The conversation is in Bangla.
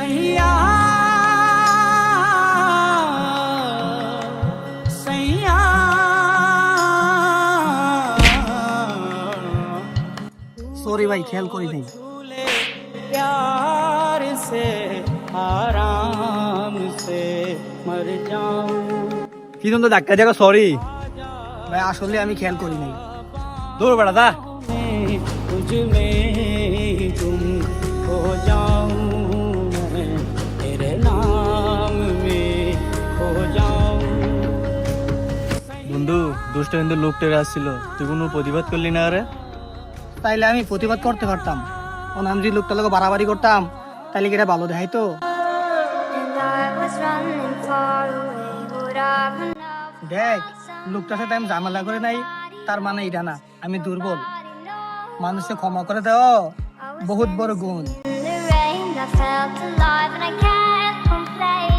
सैया सैया সরি ভাই, খেয়াল করি নাই। प्यार से आराम से मर जाऊं কি তুমি ধাক্কা দেখো সরি ভাই আসলে আমি খেয়াল করি নাই। দূর বেড়া দা तुझ में तुम हो जाऊं मैं तेरे नाम में हो जाऊं বন্ধু দুষ্ট কিন্তু লোকটা আসছিল তুই কোনো প্রতিবাদ করলি না রে তাইলে আমি প্রতিবাদ করতে পারতাম। আমি যদি লোকটা লোক বাড়াবাড়ি করতাম তাইলে কি এটা ভালো দেখাই তো? And I was running far away. Would I run out? দেখ, লোকটার সাথে আমি ঝামেলা করে নাই, তার মানে এটা না আমি দুর্বল। মানুষকে ক্ষমা করে দেওয়া বহুত বড় গুণ। In the rain, I felt alive and I can't complain.